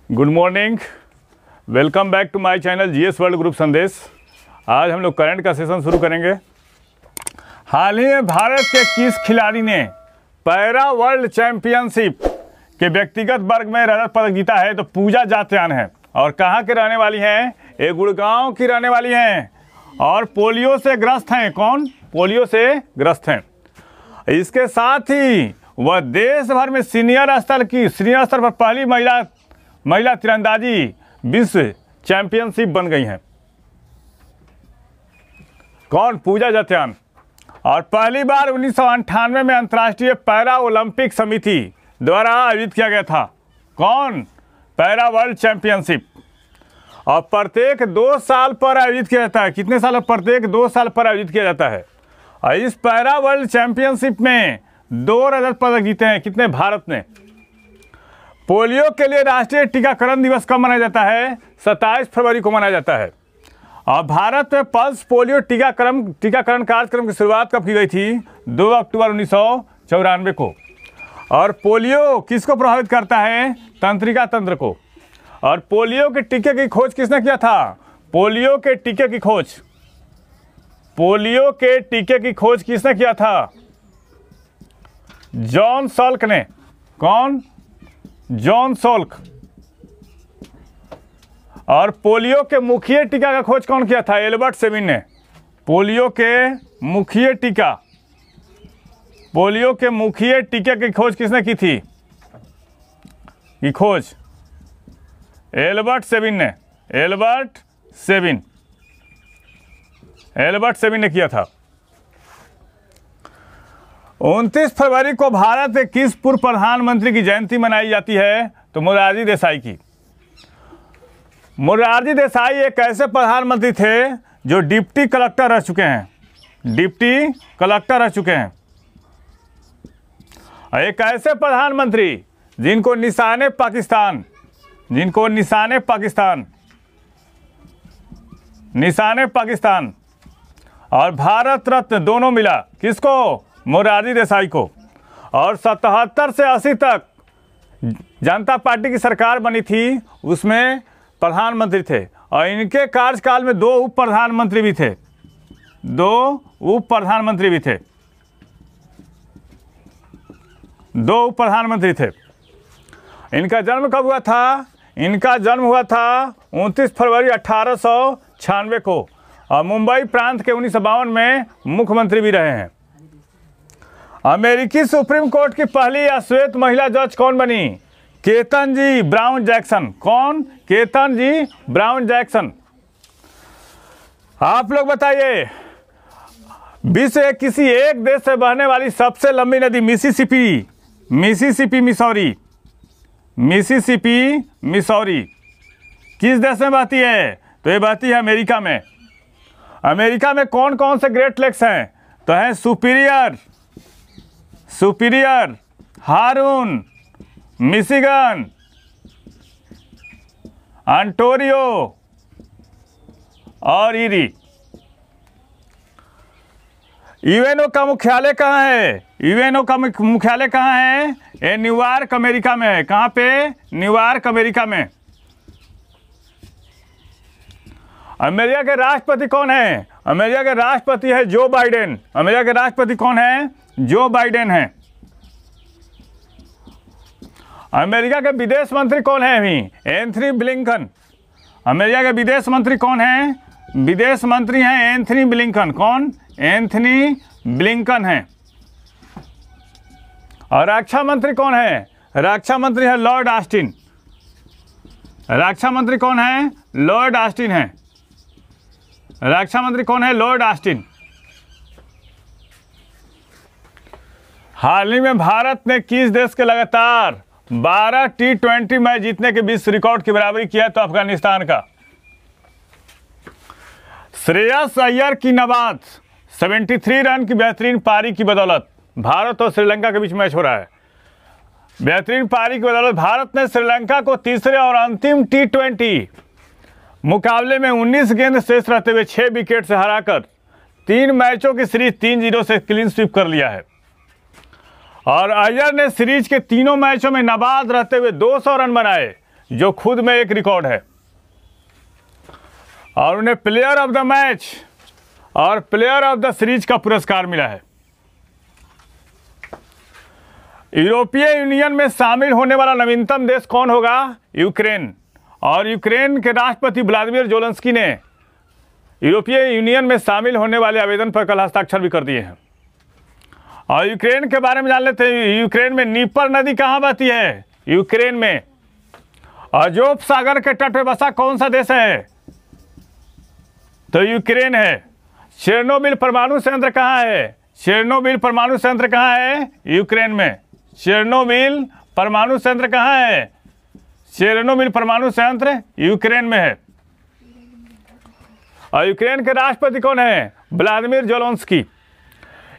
Good morning, welcome back to my channel GS world group Sandesh. आज हम लोग current का सेशन शुरू करेंगे। हाल ही में भारत के किस खिलाड़ी ने पैरा वर्ल्ड चैंपियनशिप के व्यक्तिगत वर्ग में रजत पदक जीता है? तो पूजा जात्यान है और कहाँ के रहने वाली हैं? ये गुड़गांव की रहने वाली हैं और पोलियो से ग्रस्त हैं। कौन? पोलियो से ग्रस्त हैं। इसके साथ ही वह देश भर में सीनियर स्तर पर पहली महिला तीरंदाजी विश्व चैंपियनशिप बन गई हैं। कौन? पूजा जात्यान। और पहली बार 1998 में अंतर्राष्ट्रीय पैरा ओलंपिक समिति द्वारा आयोजित किया गया था। कौन? Para world championship. और प्रत्येक 2 साल पर आयोजित किया जाता है। कितने साल? प्रत्येक 2 साल पर आयोजित किया जाता है। और इस पैरा वर्ल्ड चैंपियनशिप में 2 रजत पदक जीते हैं। कितने? भारत ने। पोलियो के लिए राष्ट्रीय टीकाकरण दिवस कब मनाया जाता है? 27 फरवरी को मनाया जाता है। और भारत में पल्स पोलियो टीकाकरण कार्यक्रम की शुरुआत कब की गई थी? 2 अक्टूबर 1994 को। और पोलियो किसको प्रभावित करता है? तंत्रिका तंत्र को। और पोलियो के टीके की खोज किसने किया था? पोलियो के टीके की खोज किसने किया था? जॉन सॉल्क ने। कौन? John Salk. और पोलियो के मुखिया टीका का खोज कौन किया था? एल्बर्ट सेबिन ने। पोलियो के मुखिया टीके की खोज किसने की थी? खोज एल्बर्ट सेबिन ने किया था। 29 फरवरी को भारत के किस पूर्व प्रधानमंत्री की जयंती मनाई जाती है? तो मोरारजी देसाई की। मोरारजी देसाई एक ऐसे प्रधानमंत्री थे जो डिप्टी कलेक्टर रह चुके हैं। एक ऐसे प्रधानमंत्री जिनको निशाने पाकिस्तान और भारत रत्न दोनों मिला। किसको? मोरारजी देसाई को। और 77 से 80 तक जनता पार्टी की सरकार बनी थी, उसमें प्रधानमंत्री थे। और इनके कार्यकाल में 2 उप प्रधानमंत्री भी थे। इनका जन्म कब हुआ था? इनका जन्म हुआ था 29 फरवरी 1896 को। और मुंबई प्रांत के 1952 में मुख्यमंत्री भी रहे हैं। अमेरिकी सुप्रीम कोर्ट की पहली श्वेत महिला जज कौन बनी? Ketanji Brown Jackson. कौन? Ketanji Brown Jackson. आप लोग बताइए, विश्व के किसी एक देश से बहने वाली सबसे लंबी नदी मिसिसिपी मिसौरी किस देश में बहती है? तो ये बहती है अमेरिका में। अमेरिका में कौन कौन से ग्रेट लेक्स हैं? तो है सुपीरियर, हारून, मिशिगन, ऑन्टारियो और ईरी। यूएनओ का मुख्यालय कहाँ है? ये न्यूयॉर्क अमेरिका में है। कहाँ पे? न्यूयॉर्क अमेरिका में। अमेरिका के राष्ट्रपति कौन है? अमेरिका के राष्ट्रपति है जो बाइडेन। अमेरिका के राष्ट्रपति कौन है? जो बाइडेन है। अमेरिका के विदेश मंत्री कौन है? Anthony Blinken. अमेरिका के विदेश मंत्री कौन है? विदेश मंत्री हैं एंथनी ब्लिंकन। कौन? एंथनी ब्लिंकन है। और रक्षा मंत्री कौन है? रक्षा मंत्री है लॉर्ड ऑस्टिन। रक्षा मंत्री कौन है? लॉर्ड ऑस्टिन है। रक्षा मंत्री कौन है? Lord Austin. हाल ही में भारत ने किस देश के लगातार 12 T20 मैच जीतने के विश्व रिकॉर्ड की बराबरी किया? तो अफगानिस्तान का। श्रेयस अय्यर की नवाज 73 रन की बेहतरीन पारी की बदौलत भारत और श्रीलंका के बीच मैच हो रहा है। बेहतरीन पारी की बदौलत भारत ने श्रीलंका को तीसरे और अंतिम T20 मुकाबले में 19 गेंद शेष रहते हुए 6 विकेट से हराकर 3 मैचों की सीरीज 3-0 से क्लीन स्वीप कर लिया है। और अय्यर ने सीरीज के तीनों मैचों में नाबाद रहते हुए 200 रन बनाए। जो खुद में एक रिकॉर्ड है। और उन्हें प्लेयर ऑफ द मैच और प्लेयर ऑफ द सीरीज का पुरस्कार मिला है। यूरोपीय यूनियन में शामिल होने वाला नवीनतम देश कौन होगा? यूक्रेन। और यूक्रेन के राष्ट्रपति व्लादिमीर ज़ेलेंस्की ने यूरोपीय यूनियन में शामिल होने वाले आवेदन पर कल हस्ताक्षर भी कर दिए हैं। और यूक्रेन के बारे में जान लेते हैं। यूक्रेन में नीपर नदी कहाँ बहती है? यूक्रेन में। अजोव सागर के तट पर बसा कौन सा देश है? तो यूक्रेन है। चेरनोबिल परमाणु संयंत्र कहाँ है? चेरनोबिल परमाणु संयंत्र कहाँ है? यूक्रेन में। चेरनोबिल परमाणु संयंत्र कहाँ है? चेरनोबिल परमाणु संयंत्र यूक्रेन में है। और यूक्रेन के राष्ट्रपति कौन है? Vladimir Zelensky.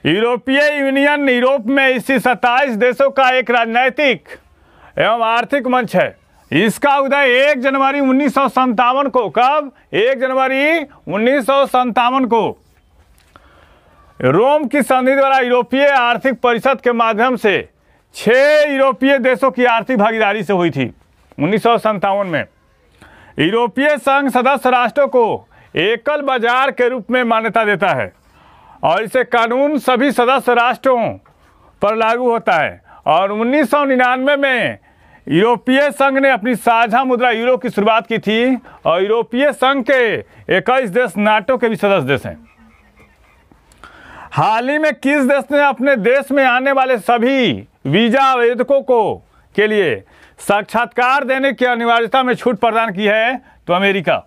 यूरोपीय यूनियन यूरोप में स्थित 27 देशों का एक राजनैतिक एवं आर्थिक मंच है। इसका उदय 1 जनवरी 1957 को, कब? 1 जनवरी 1957 को रोम की संधि द्वारा यूरोपीय आर्थिक परिषद के माध्यम से 6 यूरोपीय देशों की आर्थिक भागीदारी से हुई थी 1957 में। यूरोपीय संघ सदस्य राष्ट्रों को एकल बाजार के रूप में मान्यता देता है और इसे कानून सभी सदस्य राष्ट्रों पर लागू होता है। और 1999 में यूरोपीय संघ ने अपनी साझा मुद्रा यूरो की शुरुआत की थी और यूरोपीय संघ के 21 देश नाटो के भी सदस्य देश हैं। हाल ही में किस देश ने अपने देश में आने वाले सभी वीजा आवेदकों को के लिए साक्षात्कार देने की अनिवार्यता में छूट प्रदान की है? तो अमेरिका।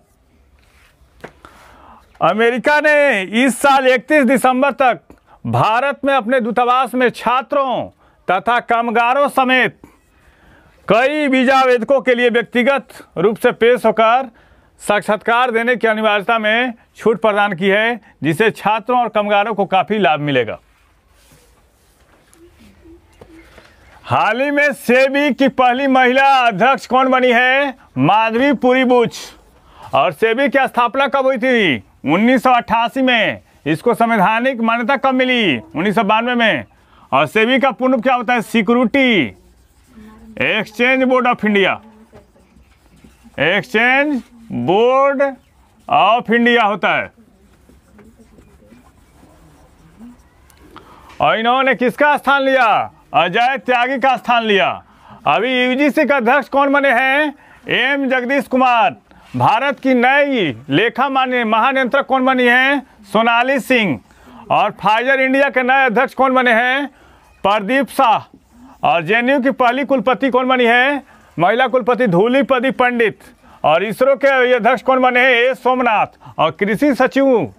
अमेरिका ने इस साल 31 दिसंबर तक भारत में अपने दूतावास में छात्रों तथा कामगारों समेत कई वीजा आवेदकों के लिए व्यक्तिगत रूप से पेश होकर साक्षात्कार देने की अनिवार्यता में छूट प्रदान की है, जिससे छात्रों और कामगारों को काफी लाभ मिलेगा। हाल ही में सेबी की पहली महिला अध्यक्ष कौन बनी है? माधवी पुरी बुच। और सेबी की स्थापना कब हुई थी? 1988 में। इसको संवैधानिक मान्यता कब मिली? 1992 में। और सेबी का पूर्ण क्या होता है? Security exchange board of India. Exchange board of India होता है। और इन्होंने किसका स्थान लिया? अजय त्यागी का स्थान लिया। अभी यूजीसी का अध्यक्ष कौन बने हैं? एम जगदीश कुमार। भारत की नई लेखा महानियंत्रक कौन बनी है? सोनाली सिंह। और फाइजर इंडिया के नए अध्यक्ष कौन बने हैं? प्रदीप शाह। और जेएनयू की पहली कुलपति कौन बनी है? महिला कुलपति धूलिपदी पंडित। और इसरो के अध्यक्ष कौन बने हैं? ए सोमनाथ। और कृषि सचिव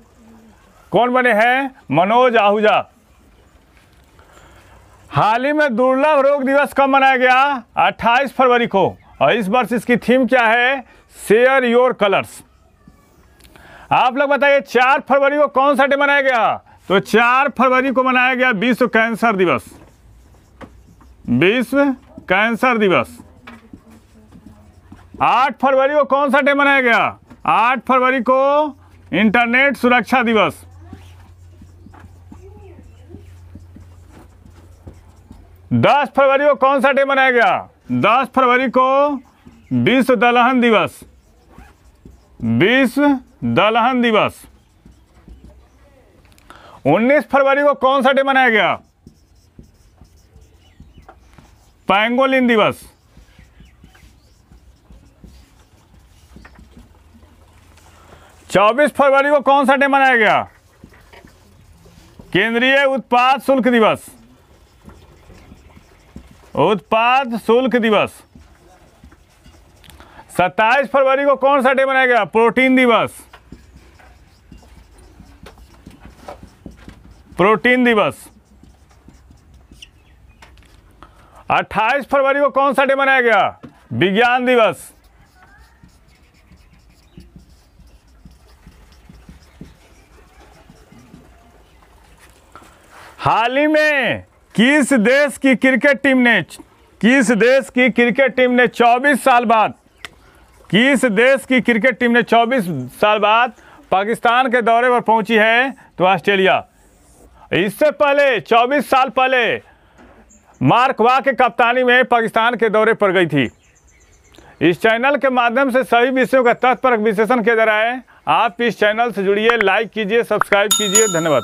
कौन बने हैं? मनोज आहूजा। हाल ही में दुर्लभ रोग दिवस कब मनाया गया? 28 फरवरी को। और इस वर्ष इसकी थीम क्या है? Share your colours. आप लोग बताइए 4 फरवरी को कौन सा डे मनाया गया? तो 4 फरवरी को मनाया गया विश्व कैंसर दिवस। विश्व कैंसर दिवस। 8 फरवरी को कौन सा डे मनाया गया? 8 फरवरी को इंटरनेट सुरक्षा दिवस। 10 फरवरी को कौन सा डे मनाया गया? 10 फरवरी को विश्व दलहन दिवस। विश्व दलहन दिवस। 19 फरवरी को कौन सा डे मनाया गया? पैंगोलिन दिवस। 24 फरवरी को कौन सा डे मनाया गया? केंद्रीय उत्पाद शुल्क दिवस। उत्पाद शुल्क दिवस। 27 फरवरी को कौन सा डे मनाया गया? प्रोटीन दिवस। प्रोटीन दिवस। 28 फरवरी को कौन सा डे मनाया गया? विज्ञान दिवस। हाल ही में किस देश की क्रिकेट टीम ने 24 साल बाद पाकिस्तान के दौरे पर पहुंची है? तो ऑस्ट्रेलिया। इससे पहले 24 साल पहले मार्क वाह के कप्तानी में पाकिस्तान के दौरे पर गई थी। इस चैनल के माध्यम से सभी विषयों का तथ्यपरक विश्लेषण किया जा रहा है। आप इस चैनल से जुड़िए, लाइक कीजिए, सब्सक्राइब कीजिए। धन्यवाद।